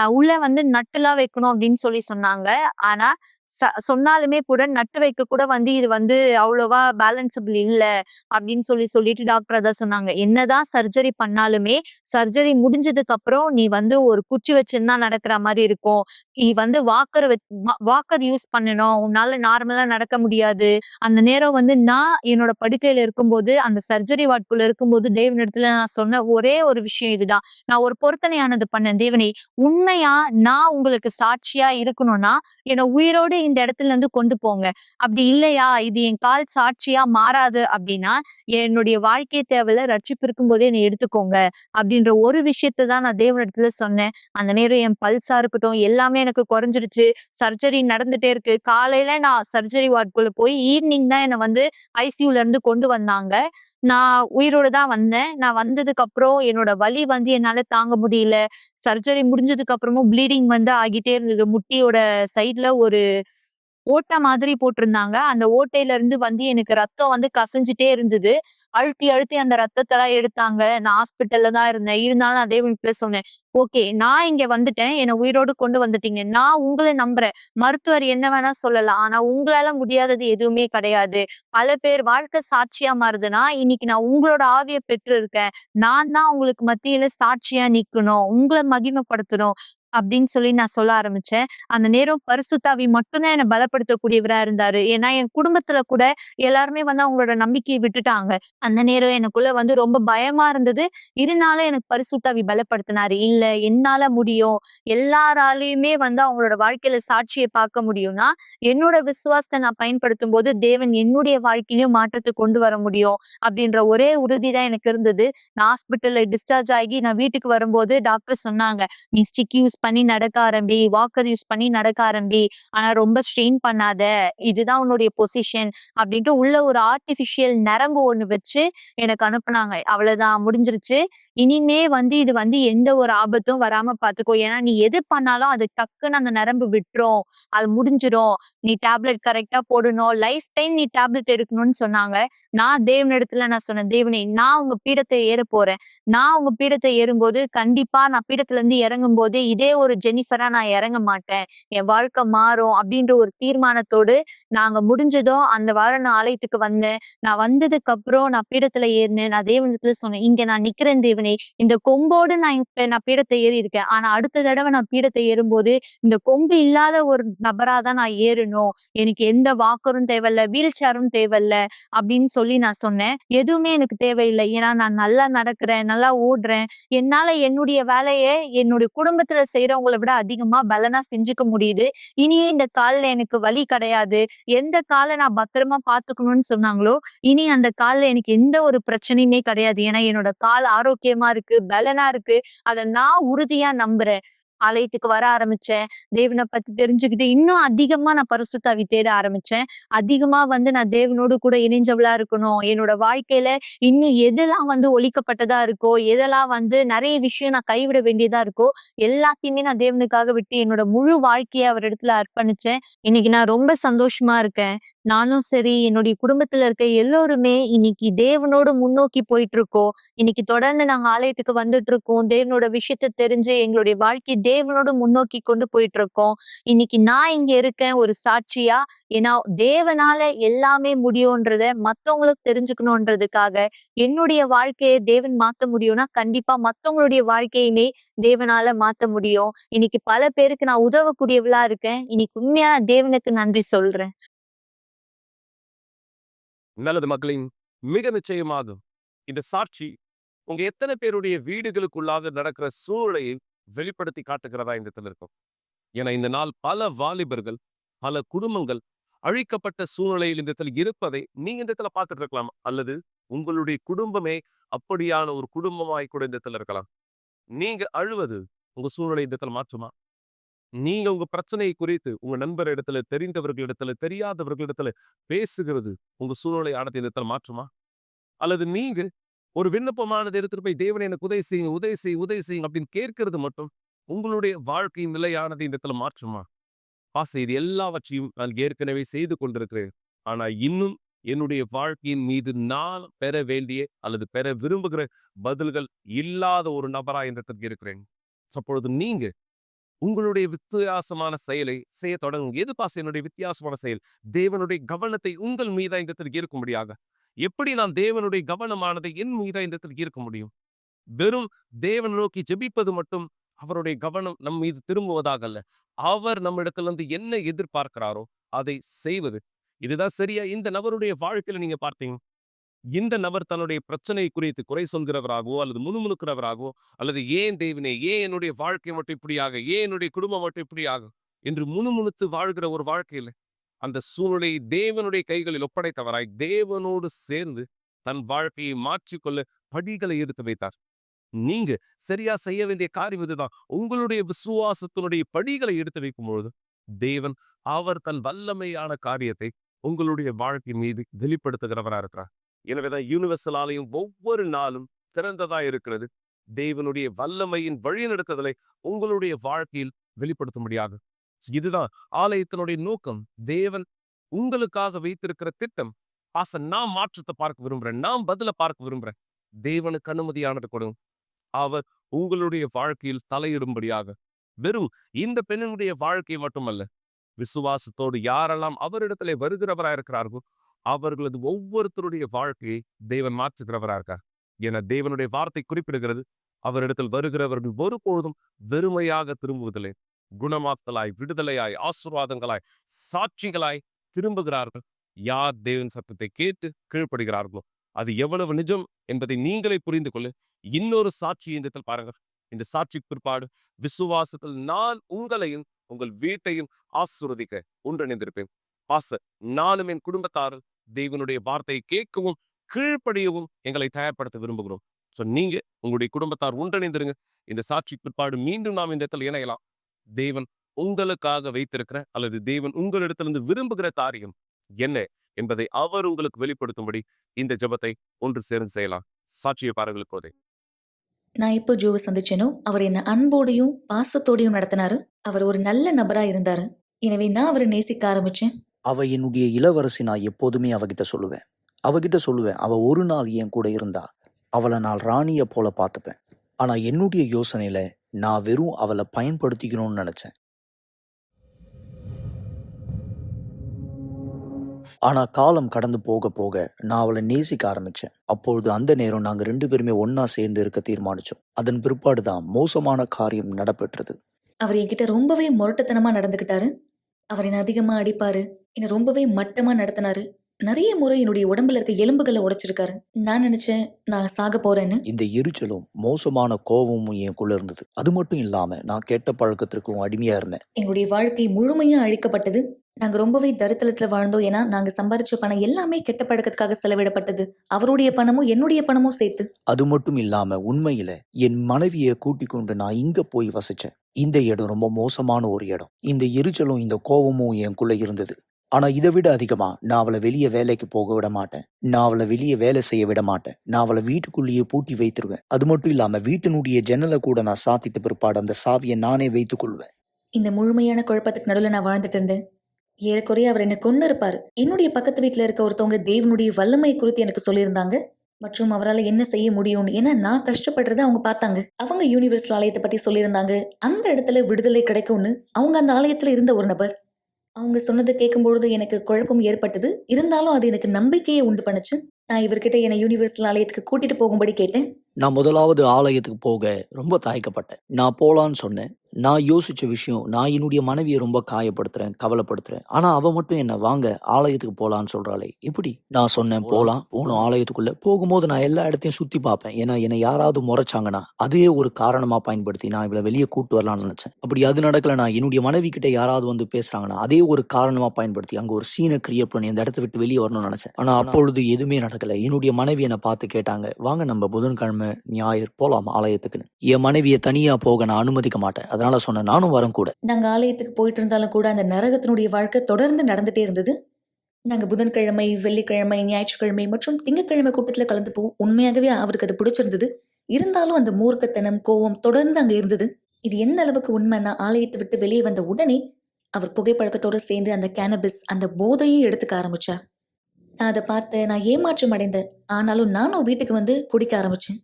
உள்ள வந்து நட்டுலாம் வைக்கணும் அப்டின்னு சொல்லி சொன்னாங்க. ஆனா, சொன்னாலுமே கூட நட்டு வைக்க கூட வந்து இது வந்து அவ்வளவா பேலன்ஸபிள் இல்ல. அப்படின்னு சொல்லிட்டு டாக்டர் அதான் சொன்னாங்க. என்னதான் சர்ஜரி பண்ணாலுமே, சர்ஜரி முடிஞ்சதுக்கு அப்புறம் நீ வந்து ஒரு குச்சி வச்சுன்னு தான் நடக்கிற மாரி இருக்கும். நீ வந்து வாக்கர் யூஸ் பண்ணணும். உன்னால நார்மலா நடக்க முடியாது. அந்த நேரம் வந்து நான் என்னோட படுக்கையில இருக்கும்போது, அந்த சர்ஜரி வார்டுக்குள்ள இருக்கும்போது தேவனிடத்துல நான் சொன்ன ஒரே ஒரு விஷயம் இதுதான். நான் ஒரு பொருத்தனையானது பண்ணேன். தேவனே, உண்மையா நான் உங்களுக்கு சாட்சியா இருக்கணும்னா, என்ன உயிரோடு இந்த இடத்துல இருந்து கொண்டு போங்க. அப்படி இல்லையா, இது என் கால் சாட்சியா மாறாது அப்படின்னா, என்னுடைய வாழ்க்கை தேவையில்ல. ரட்சிப்பு இருக்கும்போதே என்னை எடுத்துக்கோங்க. அப்படின்ற ஒரு விஷயத்த தான் நான் தேவனிடத்துல சொன்னேன். அந்த நேரம் என் பல்ஸா இருக்கட்டும், எல்லாமே எனக்கு குறைஞ்சிருச்சு. சர்ஜரி நடந்துட்டே இருக்கு. காலையில நான் சர்ஜரி வார்டுக்குள்ள போய் ஈவ்னிங் தான் என்ன வந்து ஐசியூல இருந்து கொண்டு வந்தாங்க. நான் உயிரோட தான் வந்தேன். நான் வந்ததுக்கு அப்புறம் என்னோட வலி வந்து என்னால தாங்க முடியல. சர்ஜரி முடிஞ்சதுக்கு அப்புறமும் ப்ளீடிங் வந்து ஆகிட்டே இருந்தது. முட்டியோட சைட்ல ஒரு ஓட்டை மாதிரி போட்டிருந்தாங்க. அந்த ஓட்டையில இருந்து வந்து எனக்கு ரத்தம் வந்து கசிஞ்சுட்டே இருந்தது. அழுத்தி, அழுத்தி அந்த ரத்தத்தெல்லாம் எடுத்தாங்க. நான் ஹாஸ்பிட்டல்ல தான் இருந்தேன். இருந்தாலும் நான் தேவன்கிட்ட சொன்னேன். ஓகே, நான் இங்க வந்துட்டேன். என்ன உயிரோடு கொண்டு வந்துட்டீங்க. நான் உங்கள நம்புறேன். மருத்துவர் என்ன வேணா சொல்லலாம். ஆனா உங்களால முடியாதது எதுவுமே கிடையாது. பல பேர் வாழ்க்கை சாட்சியா மாறுதுன்னா, இன்னைக்கு நான் உங்களோட ஆவிய பெற்று இருக்கேன். நான் தான் உங்களுக்கு மத்தியில சாட்சியா நிக்கணும். உங்கள மகிமைப்படுத்தணும். அப்படின்னு சொல்லி நான் சொல்ல ஆரம்பிச்சேன். அந்த நேரம் பரிசுத்த ஆவி மட்டும் தான் என்ன பலப்படுத்தக்கூடியவரா இருந்தாரு. ஏன்னா என் குடும்பத்துல கூட எல்லாருமே வந்து அவங்களோட நம்பிக்கைய விட்டுட்டாங்க. அந்த நேரம் எனக்குள்ள வந்து ரொம்ப பயமா இருந்தது. இருந்தாலும் எனக்கு பரிசுத்த ஆவி பலப்படுத்தினாரு. இல்ல என்னால முடியும். எல்லாராலயுமே வந்து அவங்களோட வாழ்க்கையில சாட்சிய பார்க்க முடியும்னா, என்னோட விசுவாசத்த நான் பயன்படுத்தும்போது தேவன் என்னுடைய வாழ்க்கையிலயும் மாற்றத்த கொண்டு வர முடியும். அப்படின்ற ஒரே உறுதி தான் எனக்கு இருந்தது. நான் ஹாஸ்பிட்டல்ல டிஸ்சார்ஜ் ஆகி நான் வீட்டுக்கு வரும்போது டாக்டர் சொன்னாங்க. "நீ ஸ்டிக் யூஸ் பண்ணி நடக்க ஆரம்பி. வாக்கர் யூஸ் பண்ணி நடக்க ஆரம்பி. ஆனா ரொம்ப ஸ்ட்ரெயின் பண்ணாத. இதுதான் உன்னுடைய பொசிஷன்." அப்படின்ட்டு உள்ள ஒரு ஆர்டிபிஷியல் நரம்பு ஒண்ணு வச்சு எனக்கு அனுப்புனாங்க. அவ்வளவுதான் முடிஞ்சிருச்சு. இனிமே வந்து இது வந்து எந்த ஒரு ஆபத்தும் வராம பாத்துக்கோ. ஏன்னா நீ எது பண்ணாலும் அது டக்குன்னு அந்த நரம்பு விட்டுரும். அது முடிஞ்சிரும். நீ டேப்லெட் கரெக்ட்டா போடணும். லைஃப் டைம் நீ டேப்லெட் எடுக்கணும்னு சொன்னாங்க. நான் தேவனிடத்துல நான் சொன்னேன். தேவனே, நான் உங்க பீடத்த ஏறப் போறேன். நான் உங்க பீடத்த ஏறும்போது கண்டிப்பா நான் பீடத்துல இருந்து இறங்கும்போது இதே ஒரு ஜெனிஃபரா நான் இறங்க மாட்டேன். என் வாழ்க்கை மாறும் அப்படின்ற ஒரு தீர்மானத்தோடு நாங்க முடிஞ்சதும் அந்த வாரம் நான் ஆலயத்துக்கு வந்தேன். நான் வந்ததுக்கு அப்புறம் நான் பீடத்துல ஏறினேன். நான் தேவனிடத்துல சொன்னேன். இங்க நான் நிக்கிறேன் தேவனே. இந்த கொம்போடு நான் பீடத்தை ஏறி இருக்கேன். ஆனா அடுத்த தடவ நான் பீடத்தை ஏறும்போது இந்த கொம்பு இல்லாத ஒரு நபரா தான் நான் ஏறணும். எனக்கு எந்த வாக்கரும் தேவையில்ல, வீல் சேரும் தேவையில்ல அப்படின்னு சொல்லி நான் சொன்னேன். எதுவுமே எனக்கு தேவையில்லை. ஏன்னா நான் நல்லா நடக்கிறேன், நல்லா ஓடுறேன். என்னால என்னுடைய வேலைய என்னுடைய குடும்பத்துல செய்றவங்கள விட அதிகமா பலனா செஞ்சுக்க முடியுது. இனியே இந்த கால்ல எனக்கு வலி கிடையாது. எந்த கால நான் பத்திரமா பார்த்துக்கணும்னு சொன்னாங்களோ, இனி அந்த கால்ல எனக்கு எந்த ஒரு பிரச்சனையுமே கிடையாது. ஏன்னா என்னோட கால் ஆரோக்கியமா இருக்கு, பலனா இருக்கு. அத நான் உறுதியா நம்புறேன். ஆலயத்துக்கு வர ஆரம்பிச்சேன். தேவன பத்தி தெரிஞ்சுக்கிட்டு, இன்னும் அதிகமா நான் பரிசுத்த ஆவி தேட ஆரம்பிச்சேன். அதிகமா வந்து நான் தேவனோடு கூட இணைஞ்சவளா இருக்கணும். என்னோட வாழ்க்கையில இன்னும் எதெல்லாம் வந்து ஒழிக்கப்பட்டதா இருக்கோ, எதெல்லாம் வந்து நெறைய விஷயம் நான் கைவிட வேண்டியதா இருக்கோ, எல்லாத்தையுமே நான் தேவனுக்காக விட்டு என்னோட முழு வாழ்க்கைய அவரிடத்துல அர்ப்பணிச்சேன். இன்னைக்கு நான் ரொம்ப சந்தோஷமா இருக்கேன். நானும் சரி, என்னுடைய குடும்பத்துல இருக்க எல்லோருமே இன்னைக்கு தேவனோடு முன்னோக்கி போயிட்டு இருக்கோம். இன்னைக்கு தொடர்ந்து நாங்க ஆலயத்துக்கு வந்துட்டு இருக்கோம். தேவனோட விஷயத்த தெரிஞ்சு எங்களுடைய வாழ்க்கை தேவனோடு முன்னோக்கி கொண்டு போயிட்டு இருக்கோம். இன்னைக்கு நான் இங்க இருக்கேன் ஒரு சாட்சியா. ஏன்னா தேவனால எல்லாமே முடியும்ன்றத மத்தவங்களுக்கு தெரிஞ்சுக்கணும்ன்றதுக்காக என்னுடைய வாழ்க்கைய தேவன் மாத்த முடியும்னா, கண்டிப்பா மத்தவங்களுடைய வாழ்க்கையுமே தேவனால மாத்த முடியும். இன்னைக்கு பல பேருக்கு நான் உதவக்கூடியவளா இருக்கேன். இன்னைக்கு உண்மையா தேவனுக்கு நன்றி சொல்றேன். நல்லது மக்களின் மிக நிச்சயமாக இந்த சாட்சி உங்க எத்தனை பேருடைய வீடுகளுக்குள்ளாக நடக்கிற சூழலை வெளிப்படுத்தி காட்டுகிறதா இந்த இடத்துல இருக்கும். ஏன்னா இந்த நாள் பல வாலிபர்கள், பல குடும்பங்கள் அழிக்கப்பட்ட சூழ்நிலையில் இந்த இடத்துல இருப்பதை நீங்க இந்த இடத்துல பார்த்துட்டு இருக்கலாம். அல்லது உங்களுடைய குடும்பமே அப்படியான ஒரு குடும்பமாய் கூட இந்த இடத்துல இருக்கலாம். நீங்க அழுவது உங்க சூழ்நிலை இந்த இடத்துல மாற்றுமா? நீங்க உங்க பிரச்சனை குறித்து உங்க நண்பர் இடத்துல, தெரிந்தவர்களிடத்துல, தெரியாதவர்களிடத்துல பேசுகிறது உங்க சூழ்நிலை ஆனது இந்த இடத்துல மாற்றுமா? அல்லது நீங்க ஒரு விண்ணப்பமானது எடுத்துட்டு போய் தேவனே எனக்கு உதவி செய்யுங்க, உதவி செய்யுங்க, உதவி செய்யுங்க அப்படின்னு கேட்கிறது மட்டும் உங்களுடைய வாழ்க்கையின் நிலையானது இந்த இடத்துல மாற்றுமா? இது எல்லாவற்றையும் நான் ஏற்கனவே செய்து கொண்டிருக்கிறேன். ஆனா இன்னும் என்னுடைய வாழ்க்கையின் மீது நான் பெற வேண்டிய அல்லது பெற விரும்புகிற பதில்கள் இல்லாத ஒரு நபரா இந்த இடத்திற்கு இருக்கிறேன். அப்பொழுது நீங்க உங்களுடைய வித்தியாசமான செயலை செய்ய தொடங்குங்க. எது என்னுடைய வித்தியாசமான செயல்? தேவனுடைய கவனத்தை உங்கள் மீதா இந்த இடத்திற்கு இருக்கும்படியாக. எப்படி நான் தேவனுடைய கவனமானதை என் மீதா இந்த இடத்திற்கு இருக்க முடியும்? வெறும் தேவன் நோக்கி ஜெபிப்பது மட்டும் அவருடைய கவனம் நம் மீது திரும்புவதாக அல்ல. அவர் நம்மிடத்திலிருந்து என்ன எதிர்பார்க்கிறாரோ அதை செய்வது. இதுதான் சரியா? இந்த நபருடைய வாழ்க்கையில நீங்க பார்த்தீங்க. இந்த நபர் தன்னுடைய பிரச்சனை குறித்து குறை சொல்கிறவராகவோ அல்லது முணுமுணுக்கிறவராகவோ அல்லது ஏன் தேவனே, ஏன் என்னுடைய வாழ்க்கை மட்டும் இப்படியாக, ஏன் என்னுடைய குடும்பம் மட்டும் இப்படியாக என்று முணுமுணுத்து வாழ்கிற ஒரு வாழ்க்கையில அந்த சூழ்நிலையை தேவனுடைய கைகளில் ஒப்படைத்தவராய் தேவனோடு சேர்ந்து தன் வாழ்க்கையை மாற்றிக்கொள்ள படிகளை எடுத்து வைத்தார். நீங்க சரியா செய்ய வேண்டிய காரியம் இதுதான். உங்களுடைய விசுவாசத்தினுடைய படிகளை எடுத்து வைக்கும் பொழுது தேவன் அவர் தன் வல்லமையான காரியத்தை உங்களுடைய வாழ்க்கை மீது வெளிப்படுத்துகிறவரா இருக்கிறார். எனவேதான் யூனிவர்சல் ஆலயம் ஒவ்வொரு நாளும் திறந்ததா இருக்கிறது. தேவனுடைய வல்லமையின் வழிநடத்துதலை உங்களுடைய வாழ்க்கையில் வெளிப்படுத்த முடியாது. இதுதான் ஆலயத்தினுடைய நோக்கம். தேவன் உங்களுக்காக வைத்திருக்கிற திட்டம். நான் மாற்றத்தை பார்க்க விரும்புறேன், நான் பதில பார்க்க விரும்புறேன். தேவனுக்கு அனுமதியானது கொடுங்க. அவர் உங்களுடைய வாழ்க்கையில் தலையிடும்படியாக வெறும் இந்த பெண்ணினுடைய வாழ்க்கை மட்டுமல்ல, விசுவாசத்தோடு யாரெல்லாம் அவரிடத்திலே வருகிறவராக இருக்கிறார்களோ அவர்களது ஒவ்வொருத்தருடைய வாழ்க்கையை தேவன் மாற்றுகிறவராக இருக்கார். என தேவனுடைய வார்த்தை குறிப்பிடுகிறது, அவரிடத்தில் வருகிறவர்கள் ஒருபொழுதும் வெறுமையாக திரும்புவதில்லை. குணமாத்தலாய், விடுதலையாய், ஆசீர்வாதங்களாய், சாட்சிகளாய் திரும்புகிறார்கள். யார் தேவன் சத்தத்தை கேட்டு கீழ்ப்படுகிறார்களோ அது எவ்வளவு நிஜம் என்பதை நீங்களே புரிந்து கொள்ள இன்னொரு சாட்சி இந்த பாருங்க. இந்த சாட்சிக்கு பிற்பாடு விசுவாசத்தில் நான் உங்களையும் உங்கள் வீட்டையும் ஆசீர்வதிக்க ஒன்றிணைந்திருப்பேன். நானும் என் குடும்பத்தாரும் தேவனுடைய வார்த்தையை கேட்கவும் கீழ்ப்படியவும் எங்களை தயார்படுத்த விரும்புகிறோம். நீங்க உங்களுடைய குடும்பத்தார் ஒன்றிணைந்திருங்க. இந்த சாட்சி பிற்பாடு மீண்டும் நாம் இந்த இடத்துல இணையலாம். தேவன் உங்களுக்காக வைத்திருக்கிற அல்லது தேவன் உங்களிடத்திலிருந்து விரும்புகிற காரியம் என்ன என்பதை அவர் உங்களுக்கு வெளிப்படுத்தும்படி இந்த ஜெபத்தை ஒன்று சேர்ந்து செய்யலாம். சாட்சியை பாருங்கள். இப்போதே நான் இப்போ ஜோவை சந்திச்சேனோ அவர் என்ன அன்போடையும் பாசத்தோடையும் நடத்தினாரு. அவர் ஒரு நல்ல நபரா இருந்தாரு. எனவே நான் அவரை நேசிக்க ஆரம்பிச்சேன். அவ என்னுடைய இளவரசி. நான் எப்போதுமே அவகிட்ட சொல்லுவேன் அவ ஒரு நாள் என் கூட இருந்தா அவளை நான் ராணிய போல பார்த்துப்பேன். ஆனா என்னுடைய யோசனையில நான் வெறும் அவளை பயன்படுத்திக்கணும்னு நினைச்சேன். ஆனா காலம் கடந்து போக போக நான் அவளை நேசிக்க ஆரம்பிச்சேன். அப்பொழுது அந்த நேரம் நாங்க 2 பேருமே ஒன்னா சேர்ந்து இருக்க தீர்மானிச்சோம். அதன் பிற்பாடுதான் மோசமான காரியம் நடப்பெற்றது. அவர் என்கிட்ட ரொம்பவே முரட்டுத்தனமா நடந்துகிட்டாரு. அவர் என்ன அதிகமா அடிப்பாரு, என்ன ரொம்பவே மட்டமா நடத்தினாரு. நிறைய முறை என்னுடைய உடம்புல இருக்க எலும்புகளை உடைச்சிருக்காரு. நான் நினைச்சேன் நான் சாக போறேன்னு. இந்த எரிச்சலும் மோசமான கோபமும் எனக்குள்ள இருந்தது. அது மட்டும் இல்லாம நான் கெட்ட பழக்கத்திற்கும் அடிமையா இருந்தேன். எங்களுடைய வாழ்க்கை முழுமையா அழிக்கப்பட்டது. நாங்க ரொம்பவே தரித்திரத்துல வாழ்ந்தோம். ஏன்னா நாங்க சம்பாரிச்ச பணம் எல்லாமே கெட்ட பழக்கத்துக்காக செலவிடப்பட்டது. அவருடைய பணமும் என்னுடைய பணமும் சேர்த்து. அது மட்டும் இல்லாம உண்மையில என் மனைவியை கூட்டிக் கொண்டு நான் இங்க போய் வசிச்சேன். இந்த இடம் ரொம்ப மோசமான ஒரு இடம். இந்த எரிச்சலும் இந்த கோபமும் எனக்குள்ள இருந்தது. ஆனா இதை விட அதிகமா நான் அவளை வெளியே வேலைக்கு போக விட மாட்டேன். நான் அவளை வெளியே வேலை செய்ய விட மாட்டேன். நான் அவளை வீட்டுக்குள்ளேயே பூட்டி வைத்துருவேன். அது மட்டும் இல்லாம வீட்டினுடைய ஜன்னலை கூட நான் சாத்திட்டு பிற்பாடு அந்த சாவியை நானே வைத்துக் கொள்வேன். இந்த முழுமையான குழப்பத்துக்கு நடுவில் நான் வாழ்ந்துட்டு இருந்தேன். ஏறக்குறைய அவர் என்ன கொண்டு இருப்பாரு. என்னுடைய பக்கத்து வீட்டுல இருக்க ஒருத்தவங்க தேவனுடைய வல்லமை குறித்து எனக்கு சொல்லியிருந்தாங்க மற்றும் அவரால் என்ன செய்ய முடியும்னு. ஏன்னா நான் கஷ்டப்படுறத அவங்க பார்த்தாங்க. அவங்க யூனிவர்சல் ஆலயத்தை பத்தி சொல்லியிருந்தாங்க. அந்த இடத்துல விடுதலை கிடைக்கும்னு அவங்க அந்த ஆலயத்துல இருந்த ஒரு நபர். அவங்க சொன்னதை கேட்கும்பொழுது எனக்கு குழப்பம் ஏற்பட்டது. இருந்தாலும் அது எனக்கு நம்பிக்கையை உண்டு பண்ணுச்சு. நான் இவர்கிட்ட என்னை யூனிவர்சல் ஆலயத்துக்கு கூட்டிட்டு போகும்படி கேட்டேன். நான் முதலாவது ஆலயத்துக்கு போக ரொம்ப தயக்கப்பட்டேன். நான் போலான்னு சொன்னேன். நான் யோசிச்ச விஷயம், நான் என்னுடைய மனைவியை ரொம்ப காயப்படுத்துறேன், கவலைப்படுத்துறேன். ஆனா அவ மட்டும் என்ன வாங்க ஆலயத்துக்கு போலான்னு சொல்றாளே, எப்படி? நான் சொன்னேன் போலாம். போனோம் ஆலயத்துக்குள்ள. போகும்போது நான் எல்லா இடத்தையும் சுத்தி பார்ப்பேன். ஏன்னா என்னை யாராவது முறைச்சாங்கன்னா அதையே ஒரு காரணமா பயன்படுத்தி நான் இவளை வெளியே கூட்டு வரலாம்னு நினைச்சேன். அப்படி அது நடக்கலனா என்னுடைய மனைவி கிட்ட யாராவது வந்து பேசுறாங்கன்னா அதே ஒரு காரணமா பயன்படுத்தி அங்க ஒரு சீனை கிரியேட் பண்ணி அந்த இடத்த விட்டு வெளியே வரணும்னு நினைச்சேன். ஆனா அப்பொழுது எதுவுமே நடக்கல. என்னுடைய மனைவி என்னை பார்த்து கேட்டாங்க, வாங்க நம்ம புதன்கிழமை ஞாயிறு போலாம் ஆலயத்துக்குன்னு. என் மனைவியை தனியா போக நான் அனுமதிக்க மாட்டேன். அதனால சொன்னேன் நானும் வரேன் கூட. நாங்க ஆலயத்துக்கு போயிட்டு இருந்தாலும் கூட அந்த நரகத்தினுடைய வாழ்க்கை தொடர்ந்து நடந்துட்டே இருந்தது. நாங்க புதன்கிழமை, வெள்ளிக்கிழமை, ஞாயிற்றுக்கிழமை மற்றும் திங்கட்கிழமை கூட்டத்துல கலந்துப்போம். உண்மையாகவே அவருக்கு அது பிடிச்சிருந்தது. இருந்தாலும் அந்த மூர்க்கத்தனம், கோவம் தொடர்ந்து அங்க இருந்தது. இது எந்த அளவுக்கு உண்மைன்னா, ஆலயத்தை விட்டு வெளியே வந்த உடனே அவர் புகைப்பழக்கத்தோட சேர்ந்து அந்த கேனபிஸ், அந்த போதையை எடுத்துக்க ஆரம்பிச்சார். நான் அதை பார்த்து நான் ஏமாற்றம் அடைந்தேன். ஆனாலும் நானும் வீட்டுக்கு வந்து குடிக்க ஆரம்பிச்சேன்.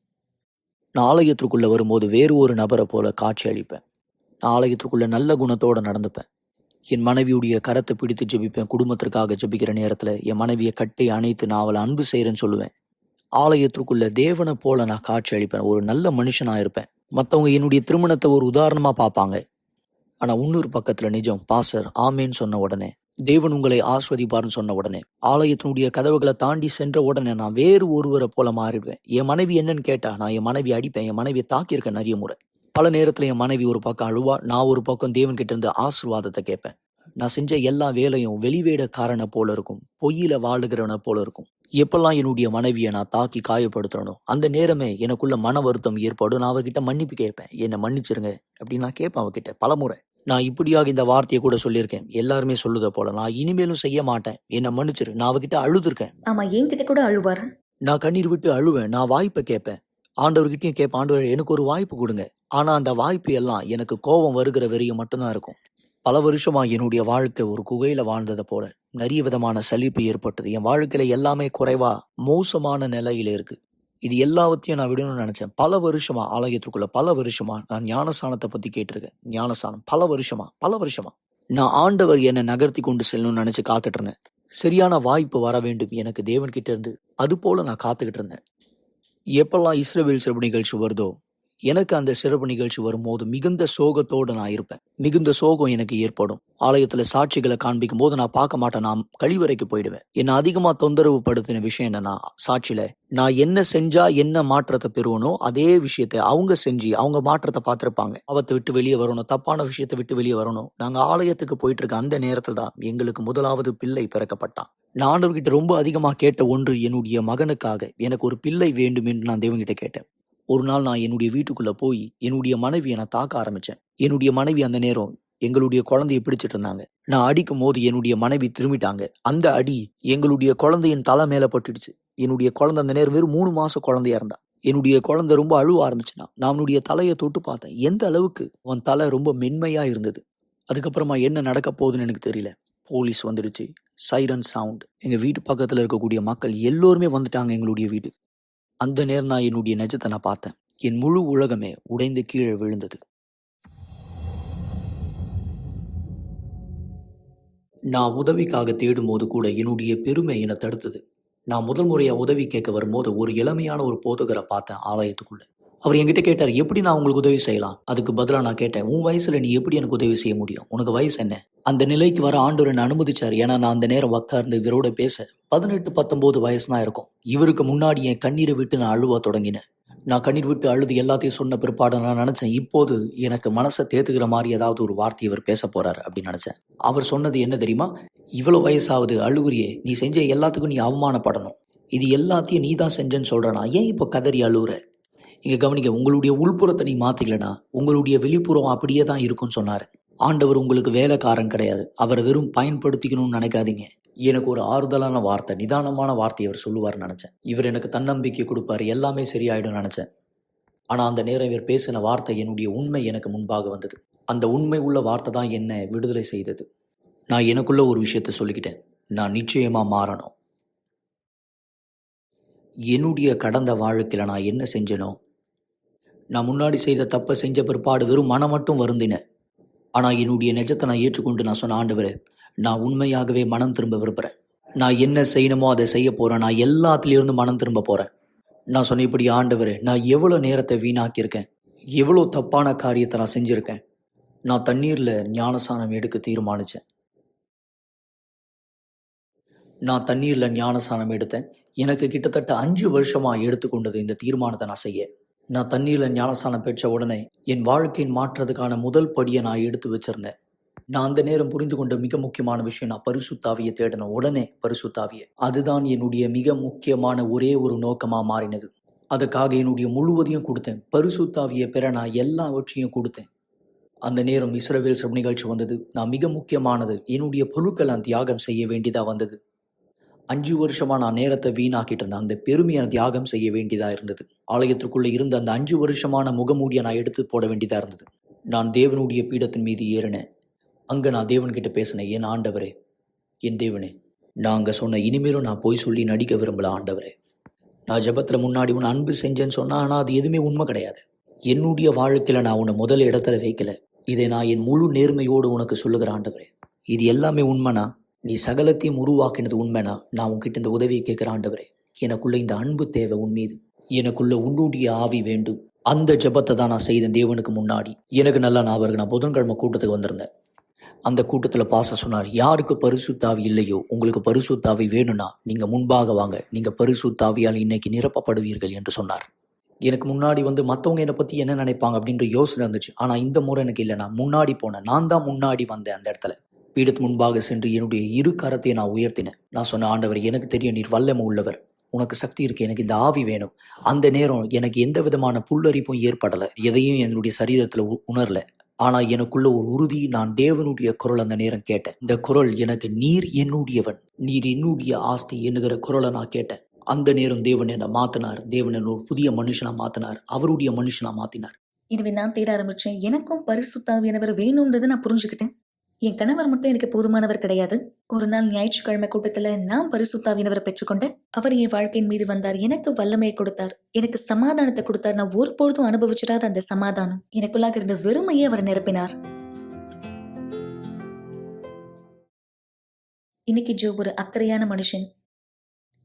நான் ஆலயத்திற்குள்ள வரும்போது வேறு ஒரு நபரை போல காட்சி அளிப்பேன். நான் ஆலயத்திற்குள்ள நல்ல குணத்தோட நடந்துப்பேன். என் மனைவியுடைய கரத்தை பிடித்து ஜெபிப்பேன். குடும்பத்திற்காக ஜெபிக்கிற நேரத்துல என் மனைவியை கட்டி அணைத்து நான் அவளை அன்பு செய்யறேன்னு சொல்லுவேன். ஆலயத்திற்குள்ள தேவனை போல நான் காட்சி அளிப்பேன். ஒரு நல்ல மனுஷனா இருப்பேன். மற்றவங்க என்னுடைய திருமணத்தை ஒரு உதாரணமா பார்ப்பாங்க. ஆனா இன்னொரு பக்கத்துல நிஜம். பாஸ்டர் ஆமேன்னு சொன்ன உடனே, தேவன் உங்களை ஆஸ்வதிப்பார்னு சொன்ன உடனே, ஆலயத்தினுடைய கதவுகளை தாண்டி சென்ற உடனே நான் வேறு ஒருவரை போல மாறிடுவேன். என் மனைவி என்னன்னு கேட்டா நான் என் மனைவி அடிப்பேன். என் மனைவியை தாக்கியிருக்கேன் நிறைய முறை. பல நேரத்துல என் மனைவி ஒரு பக்கம் அழுவா, நான் ஒரு பக்கம் தேவன் கிட்ட இருந்து ஆசீர்வாதத்தை கேட்பேன். நான் செஞ்ச எல்லா வேலையும் வெளிவேடக்காரனை போல இருக்கும், பொய்யில வாழுகிறவனை போல இருக்கும். எப்பெல்லாம் என்னுடைய மனைவியை நான் தாக்கி காயப்படுத்தணும் அந்த நேரமே எனக்குள்ள மன வருத்தம் ஏற்படும். நான் அவகிட்ட மன்னிப்பு கேட்பேன். என்னை மன்னிச்சிருங்க அப்படின்னு நான் கேட்பேன் அவகிட்ட பலமுறை. நான் இப்படியாக இந்த வார்த்தையை கூட சொல்லியிருக்கேன். எல்லாருமே சொல்லுத போல நான் இனிமேலும் செய்ய மாட்டேன், என்னை மன்னிச்சிரு. நான் அவகிட்ட அழுதுருக்கேன். ஆமா, என்கிட்ட கூட அழுவார். நான் கண்ணீர் விட்டு அழுவேன். நான் வாய்ப்பை கேட்பேன். ஆண்டவர்கிட்டயும் கேட்பேன், ஆண்டவர் எனக்கு ஒரு வாய்ப்பு கொடுங்க. ஆனா அந்த வாய்ப்பு எல்லாம் எனக்கு கோபம் வருகிற வரையும் மட்டும்தான் இருக்கும். பல வருஷமா என்னுடைய வாழ்க்கை ஒரு குகையில வாழ்ந்ததை போல நிறைய விதமான சலிப்பு ஏற்பட்டது. என் வாழ்க்கையில எல்லாமே குறைவா மோசமான நிலையில இருக்கு. இது எல்லாவற்றையும் நான் விடணும்னு நினைச்சேன். பல வருஷமா ஆலயத்திற்குள்ள பல வருஷமா நான் ஞானஸ்தானத்தை பத்தி கேட்டிருக்கேன். ஞானஸ்தானம் பல வருஷமா நான் ஆண்டவர் என்னை நகர்த்தி கொண்டு செல்லணும்னு நினைச்சு காத்துட்டு இருந்தேன். சரியான வாய்ப்பு வர வேண்டும் எனக்கு தேவன் கிட்ட இருந்து. அது போல நான் காத்துக்கிட்டு இருந்தேன். எப்பெல்லாம் இஸ்ரவேல் சிறப்பு நிகழ்ச்சி வருதோ, எனக்கு அந்த சிறப்பு நிகழ்ச்சி வரும்போது மிகுந்த சோகத்தோடு நான் இருப்பேன். மிகுந்த சோகம் எனக்கு ஏற்படும். ஆலயத்துல சாட்சிகளை காண்பிக்கும் போது நான் பார்க்க மாட்டேன், நான் கழிவறைக்கு போயிடுவேன். என்னை அதிகமா தொந்தரவு படுத்தின விஷயம் என்னன்னா, சாட்சியில நான் என்ன செஞ்சா என்ன மாற்றத்தை பெறுவனோ அதே விஷயத்த அவங்க செஞ்சு அவங்க மாற்றத்தை பார்த்திருப்பாங்க. அவத்தை விட்டு வெளியே வரணும், தப்பான விஷயத்தை விட்டு வெளியே வரணும். நாங்க ஆலயத்துக்கு போயிட்டு இருக்க அந்த நேரத்துல தான் எங்களுக்கு முதலாவது பிள்ளை பிறக்கப்பட்டான். நான் ஆண்டவர்கிட்ட ரொம்ப அதிகமா கேட்ட ஒன்று, என்னுடைய மகனுக்காக எனக்கு ஒரு பிள்ளை வேண்டும் என்று நான் தேவன்கிட்ட கேட்டேன். ஒரு நாள் நான் என்னுடைய வீட்டுக்குள்ள போய் என்னுடைய மனைவியை நான் தாக்க ஆரம்பிச்சேன். என்னுடைய மனைவி அந்த நேரம் எங்களுடைய குழந்தையை பிடிச்சிட்டு இருந்தாங்க. நான் அடிக்கும் போது என்னுடைய மனைவி திரும்பிட்டாங்க. அந்த அடி எங்களுடைய குழந்தையின் தலை மேல பட்டுடுச்சு. என்னுடைய குழந்தை அந்த நேரம் வெறும் 3 மாசம் குழந்தையா இருந்தா. என்னுடைய குழந்தை ரொம்ப அழுவ ஆரம்பிச்சுனா நான் அவனுடைய தலையை தொட்டு பார்த்தேன். எந்த அளவுக்கு அவன் தலை ரொம்ப மென்மையா இருந்தது. அதுக்கப்புறமா என்ன நடக்க போகுதுன்னு எனக்கு தெரியல. போலீஸ் வந்துடுச்சு, சைரன் சவுண்ட். எங்க வீட்டு பக்கத்துல இருக்கக்கூடிய மக்கள் எல்லோருமே வந்துட்டாங்க எங்களுடைய வீட்டுக்கு. அந்த நேரம் நான் என்னுடைய நிஜத்தை நான் பார்த்தேன். என் முழு உலகமே உடைந்து கீழே விழுந்தது. நான் உதவிக்காக தேடும் போது கூட என்னுடைய பெருமை என்னை தடுத்தது. நான் முதல் முறையா உதவி கேட்க வரும்போது ஒரு இளமையான ஒரு போதகரை பார்த்தேன் ஆலயத்துக்குள்ள. அவர் என்கிட்ட கேட்டார், எப்படி நான் உங்களுக்கு உதவி செய்யலாம்? அதுக்கு பதிலா நான் கேட்டேன், உன் வயசுல நீ எப்படி எனக்கு உதவி செய்ய முடியும்? உனக்கு வயசு என்ன? அந்த நிலைக்கு வர ஆண்டவர் என்னை அனுமதிச்சார். ஏன்னா நான் அந்த நேரம் உட்கார்ந்து இவரோட பேச 18-19 வயசு தான் இருக்கும். இவருக்கு முன்னாடி என் கண்ணீரை விட்டு நான் அழுவ தொடங்கினேன். நான் கண்ணீர் விட்டு அழுது எல்லாத்தையும் சொன்ன பிற்பாடு நான் நினைச்சேன், இப்போது எனக்கு மனசை தேத்துக்கிற மாதிரி ஏதாவது ஒரு வார்த்தை இவர் பேச போறாரு அப்படின்னு நினைச்சேன். அவர் சொன்னது என்ன தெரியுமா? இவ்வளவு வயசாவது அழுகுறியே, நீ செஞ்ச எல்லாத்துக்கும் நீ அவமானப்படணும். இது எல்லாத்தையும் நீ தான் செஞ்சேன்னு சொல்றனா, ஏன் இப்போ கதறி அழுகுற? இங்க கவனிக்க, உங்களுடைய உள்புறத்தை நீ மாத்திக்கலனா உங்களுடைய வெளிப்புறம் அப்படியே தான் இருக்கும்னு சொன்னாரு. ஆண்டவர் உங்களுக்கு வேலைக்காரன் கிடையாது. அவரை வெறும் பயன்படுத்திக்கணும்னு நினைக்காதீங்க. எனக்கு ஒரு ஆறுதலான வார்த்தை, நிதானமான வார்த்தை அவர் சொல்லுவார்னு நினைச்சேன். இவர் எனக்கு தன்னம்பிக்கை கொடுப்பாரு, எல்லாமே சரியாயிடும் நினைச்சேன். ஆனா அந்த நேரம் இவர் பேசின வார்த்தை, என்னுடைய உண்மை எனக்கு முன்பாக வந்தது. அந்த உண்மை உள்ள வார்த்தை தான் என்னை விடுதலை செய்தது. நான் எனக்குள்ள ஒரு விஷயத்த சொல்லிக்கிட்டேன், நான் நிச்சயமா மாறணும். என்னுடைய கடந்த வாழ்க்கையில நான் என்ன செஞ்சனோ, நான் முன்னாடி செய்த தப்பை செஞ்ச பிற்பாடு வெறும் மனம் மட்டும் வருந்தினேன். ஆனா என்னுடைய நிஜத்தை நான் ஏற்றுக்கொண்டு நான் சொன்ன, ஆண்டவரே நான் உண்மையாகவே மனம் திரும்ப விரும்புகிறேன். நான் என்ன செய்யணுமோ அதை செய்ய போகிறேன். நான் எல்லாத்துலேருந்து மனம் திரும்ப போகிறேன். நான் சொன்ன, இப்படி ஆண்டவரே நான் எவ்வளோ நேரத்தை வீணாக்கியிருக்கேன், எவ்வளோ தப்பான காரியத்தை நான் செஞ்சுருக்கேன். நான் தண்ணீர்ல ஞானசானம் எடுக்க தீர்மானிச்சேன். நான் தண்ணீர்ல ஞானசானம் எடுத்தேன். எனக்கு கிட்டத்தட்ட 5 வருஷமா எடுத்துக்கொண்டது இந்த தீர்மானத்தை நான் செய்ய. நான் தண்ணீர்ல ஞானசானம் பெற்ற உடனே என் வாழ்க்கையின் மாற்றத்துக்கான முதல் படியை நான் எடுத்து வச்சிருந்தேன். நான் அந்த நேரம் புரிந்து கொண்ட மிக முக்கியமான விஷயம், நான் பரிசுத்தாவியை தேடின உடனே பரிசுத்தாவியை. அதுதான் என்னுடைய மிக முக்கியமான ஒரே ஒரு நோக்கமா மாறினது. அதுக்காக என்னுடைய முழுவதையும் கொடுத்தேன். பரிசுத்தாவியை பெற நான் எல்லாவற்றையும் கொடுத்தேன். அந்த நேரம் இஸ்ரவேல் சபை நிகழ்ச்சி வந்தது. நான் மிக முக்கியமானது என்னுடைய பொருட்களை நான் தியாகம் செய்ய வேண்டியதா வந்தது. 5 வருஷமா நான் நேரத்தை வீணாக்கிட்டு இருந்தேன். அந்த பெருமையை நான் தியாகம் செய்ய வேண்டியதா இருந்தது. ஆலயத்திற்குள்ள இருந்த அந்த 5 வருஷமான முகமூடியை நான் எடுத்து போட வேண்டியதா இருந்தது. நான் தேவனுடைய பீடத்தின் மீது ஏறினேன். அங்க நான் தேவன்கிட்ட பேசினேன், என் ஆண்டவரே, என் தேவனே, நான் அங்க சொன்ன இனிமேலும் நான் போய் சொல்லி நடிக்க விரும்பல ஆண்டவரே. நான் ஜெபத்துல முன்னாடி உன்னை அன்பு செஞ்சேன்னு சொன்னா, ஆனா அது எதுவுமே உண்மை கிடையாது. என்னுடைய வாழ்க்கையில நான் உன்னை முதல் இடத்துல வைக்கல. இதை நான் என் முழு நேர்மையோடு உனக்கு சொல்லுகிற ஆண்டவரே, இது எல்லாமே உண்மைனா, நீ சகலத்தையும் உருவாக்கினது உண்மைனா, நான் உன்கிட்ட இந்த உதவியை கேட்கிற ஆண்டவரே, எனக்குள்ள இந்த அன்பு தேவை உன் மீது. எனக்குள்ள உன்னுடைய ஆவி வேண்டும். அந்த ஜெபத்தை தான் நான் செய்தேன் தேவனுக்கு முன்னாடி. எனக்கு நல்லா ஞாபகம் இருக்கு. நான் புதன்கிழமை கூட்டத்துக்கு வந்திருந்தேன். அந்த கூட்டத்துல பாஸ்டர் சொன்னார், யாருக்கு பரிசுத்தாவி இல்லையோ, உங்களுக்கு பரிசுத்தாவி வேணும்னா நீங்க முன்பாக வாங்க, நீங்க பரிசுத்தாவியால் இன்னைக்கு நிரப்பப்படுவீர்கள் என்று சொன்னார். எனக்கு முன்னாடி வந்து மற்றவங்க என்னை பற்றி என்ன நினைப்பாங்க அப்படின்ற யோசனை இருந்துச்சு. ஆனால் இந்த முறை எனக்கு இல்லை. நான் முன்னாடி போனேன். நான் தான் முன்னாடி வந்தேன். அந்த இடத்துல பீடத்து முன்பாக சென்று என்னுடைய இரு கரத்தை நான் உயர்த்தினேன். நான் சொன்ன, ஆண்டவர், எனக்கு தெரியும் நீர் வல்லமை உள்ளவர், உனக்கு சக்தி இருக்கு, எனக்கு இந்த ஆவி வேணும். அந்த நேரம் எனக்கு எந்த விதமான புல்லரிப்பும் ஏற்படலை, எதையும் என்னுடைய சரீரத்தில் உணரல. ஆனால் எனக்குள்ள ஒரு உறுதி, நான் தேவனுடைய குரல் அந்த நேரம் கேட்டேன். இந்த குரல் எனக்கு, நீர் என்னுடையவன், நீர் என்னுடைய ஆஸ்தி என்கிற குரலை நான் கேட்டேன். அந்த நேரம் தேவன் என்னை மாத்தினார். தேவன் என்ன ஒரு புதிய மனுஷனா மாத்தினார். அவருடைய மனுஷனா மாத்தினார். எனவே நான் தேட ஆரம்பிச்சேன். எனக்கும் பரிசுத்தாவியானவர் வேணும்ன்றது நான் புரிஞ்சுக்கிட்டேன். என் கணவர் மட்டும் எனக்கு போதுமானவர் கிடையாது. ஒரு நாள் ஞாயிற்றுக்கிழமை கூட்டத்துல நான் பரிசுத்தாவியானவரை பெற்றுக்கொண்டேன். அவர் என் வாழ்க்கையின் மீது வந்தார். எனக்கு வல்லமையை கொடுத்தார், எனக்கு சமாதானத்தை கொடுத்தார். நான் ஒருபொழுதும் அனுபவிச்சிடாத அந்த சமாதானம், எனக்குள்ளாக இருந்த வெறுமையை அவர் நிரப்பினார். இன்னைக்கு ஜோ ஒரு அக்கறையான மனுஷன்,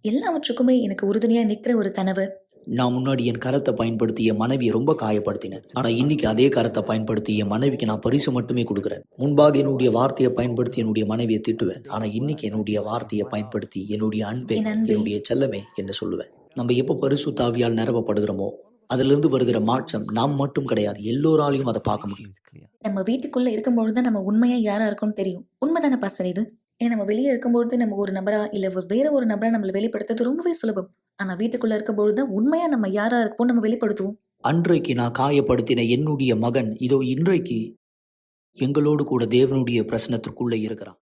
எல்லாவற்றுக்குமே எனக்கு உறுதுணையா நிக்கிற ஒரு கணவர். நான் முன்னாடி என் கரத்தை பயன்படுத்தி என் மனைவியை ரொம்ப காயப்படுத்தினேன். ஆனா இன்னைக்கு அதே கரத்தை பயன்படுத்தி என் மனைவிக்கு நான் பரிசு மட்டுமே கொடுக்குறேன். முன்பாக என்னுடைய வார்த்தையை பயன்படுத்தி என்னுடைய மனைவியை திட்டுவேன். ஆனா இன்னைக்கு என்னுடைய வார்த்தையை பயன்படுத்தி என்னுடைய அன்பே, என்னுடைய செல்லமே என்று சொல்லுவேன். நம்ம எப்போ பரிசுத்தாவியால் நிரப்பப்படுகிறோமோ, அதுல இருந்து வருகிற மாற்றம் நாம் மட்டும் கிடையாது, எல்லோராலையும் அதை பார்க்க முடியும். நம்ம வீட்டுக்குள்ள இருக்கும்பொழுதுதான் நம்ம உண்மையா யாரா இருக்கும்னு தெரியும். உண்மைதானே பாஸ்டர் இது? ஏன்னா நம்ம வெளியே இருக்கும்பொழுது நம்ம ஒரு நபரா இல்ல வேற ஒரு நபரா நம்மளை வெளிப்படுத்துறது ரொம்பவே சுலபம். ஆனா வீட்டுக்குள்ள இருக்கும்பொழுதுதான் உண்மையா நம்ம யாரா இருப்போம் நம்ம வெளிப்படுத்துவோம். அன்றைக்கு நான் காயப்படுத்தின என்னுடைய மகன் இதோ இன்றைக்கு எங்களோடு கூட தேவனுடைய பிரசனத்திற்குள்ள இருக்கிறான்.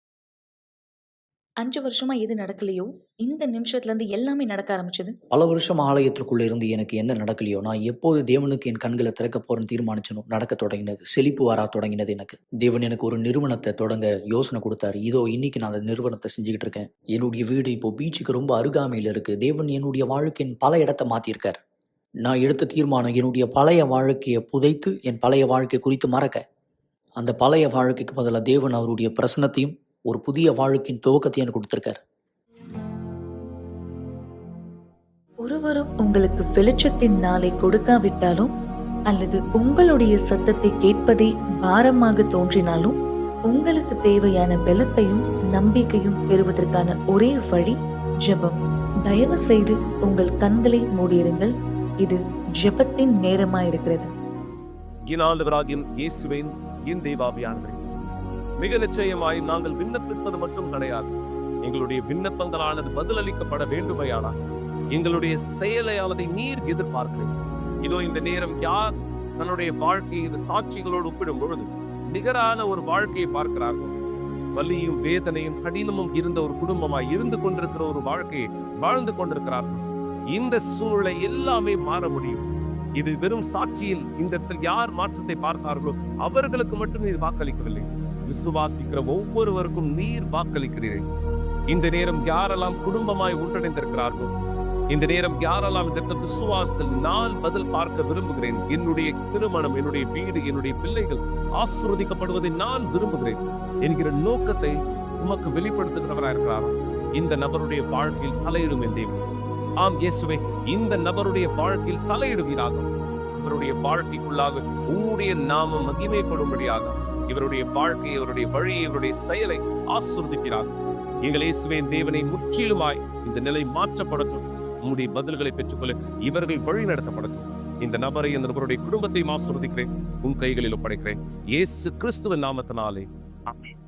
5 வருஷமா எது நடக்கலையோ, இந்த நிமிஷத்துல இருந்து எல்லாமே நடக்க ஆரம்பிச்சது. பல வருஷம் ஆலயத்திற்குள்ள இருந்து எனக்கு என்ன நடக்கலையோ, நான் எப்போது தேவனுக்கு என் கண்களை திறக்க போறேன்னு தீர்மானிச்சனும் நடக்க தொடங்கினது. செழிப்பு வர தொடங்கினது. எனக்கு தேவன் எனக்கு ஒரு நிறுவனத்தை தொடங்க யோசனை கொடுத்தாரு. இதோ இன்னைக்கு நான் அந்த நிறுவனத்தை செஞ்சுக்கிட்டு இருக்கேன். என்னுடைய வீடு இப்போ பீச்சுக்கு ரொம்ப அருகாமையில் இருக்கு. தேவன் என்னுடைய வாழ்க்கையின் பல இடத்தை மாத்திருக்கார். நான் எடுத்த தீர்மானம், என்னுடைய பழைய வாழ்க்கையை புதைத்து என் பழைய வாழ்க்கை குறித்து மறக்க, அந்த பழைய வாழ்க்கைக்கு பதிலாக தேவன் அவருடைய பிரசனத்தையும் ஒரு புதிய வாழ்க்கையின் துவக்கத்தையும் எனக்கு கொடுத்திருக்கார். ஒருவரும் உங்களுக்கு வெளிச்சத்தின் நாளை கொடுக்காவிட்டாலும் அல்லது உங்களுடைய சத்தத்தை கேட்பதே பாரமாக தோன்றினாலும், உங்களுக்கு தேவையான பலத்தையும் நம்பிக்கையும் பெறுவதற்கான ஒரே வழி ஜெபம். தயவு செய்து உங்கள் கண்களை மூடியிருங்கள். இது ஜெபத்தின் நேரமாயிருக்கிறது. ஆண்டவராகிய இயேசுவின் என் தேவாவியானவரே, மிக நிச்சயமாய் நாங்கள் விண்ணப்பிப்பது மட்டும் கிடையாது. எங்களுடைய விண்ணப்பங்களானது பதிலளிக்கப்பட வேண்டுமையானால் எங்களுடைய செயலையானதை நீர் எதிர்பார்க்கிறேன். இதோ இந்த நேரம் யார் தன்னுடைய வாழ்க்கையை இந்த சாட்சிகளோடு ஒப்பிடும் பொழுது நிகரான ஒரு வாழ்க்கையை பார்க்கிறார்கள், வலியும் வேதனையும் கடினமும் இருந்த ஒரு குடும்பமாய் இருந்து கொண்டிருக்கிற ஒரு வாழ்க்கையை வாழ்ந்து கொண்டிருக்கிறார்கள். இந்த சூழலை எல்லாமே மாற முடியும். இது வெறும் சாட்சியில் இந்த இடத்தில் யார் மாற்றத்தை பார்த்தார்களோ அவர்களுக்கு மட்டும் நீர் வாக்களிக்கவில்லை, விசுவாசிக்கிற ஒவ்வொருவருக்கும் நீர் வாக்களிக்கிறீர்கள். இந்த நேரம் யாரெல்லாம் குடும்பமாய் ஒன்றிணைந்திருக்கிறார்களோ, இந்த நேரம் யாரெல்லாம் இந்த விசுவாசத்தில் நான் பதில் பார்க்க விரும்புகிறேன், என்னுடைய திருமணம், என்னுடைய வீடு, என்னுடைய பிள்ளைகள் ஆசீர்வதிக்கப்படுவதை நான் விரும்புகிறேன் என்கிற நோக்கத்தை உமக்கு வெளிப்படுத்துகிறவராக இருக்கிறாரோ, இந்த நபருடைய வாழ்க்கையில் தலையிடும் என் தேவன். ஆம் இயேசுவே, இந்த நபருடைய வாழ்க்கையில் தலையிடுவீராக. அவருடைய வாழ்க்கைக்குள்ளாக உம்முடைய நாமம் மகிமைப்படும்படியாக இவருடைய வாழ்க்கையை, இவருடைய வழியை, இவருடைய செயலை ஆசீர்வதிக்கிறார். எங்கள் இயேசுவின் தேவனை முற்றிலுமாய் இந்த நிலை மாற்றப்படட்டும். உம்முடைய பதில்களை பெற்றுக்கொள்ள இவர்கள் வழி நடத்தப்படட்டும். இந்த நபரை, இந்த நபருடைய குடும்பத்தை ஆசீர்வதிக்கிறேன், உன் கைகளில் ஒப்படைக்கிறேன், இயேசு கிறிஸ்துவின் நாமத்தினாலே. ஆமென்.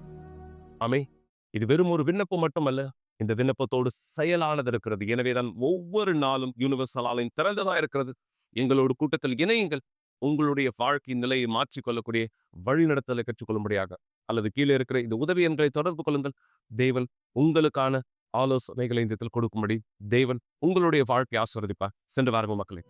ஆமென். இது வெறும் ஒரு விண்ணப்பம் மட்டுமல்ல, இந்த விண்ணப்பத்தோடு செயலானது இருக்கிறது. எனவேதான் ஒவ்வொரு நாளும் யூனிவர்சல் ஆலயம் திறந்ததா இருக்கிறது. எங்களோடு கூட்டத்தில் இணையுங்கள். உங்களுடைய வாழ்க்கையின் நிலையை மாற்றிக்கொள்ளக்கூடிய வழிநடத்தலை கற்றுக்கொள்ளும்படியாக, அல்லது கீழே இருக்கிற இந்த உதவி எண்களை தொடர்பு கொள்ளுங்கள். தேவன் உங்களுக்கான ஆலோசனைகளை இந்த இடத்தில் கொடுக்கும்படி தேவன் உங்களுடைய வாழ்க்கையை ஆசீர்வதிப்பார். சென்று வாருங்கள் மக்களே.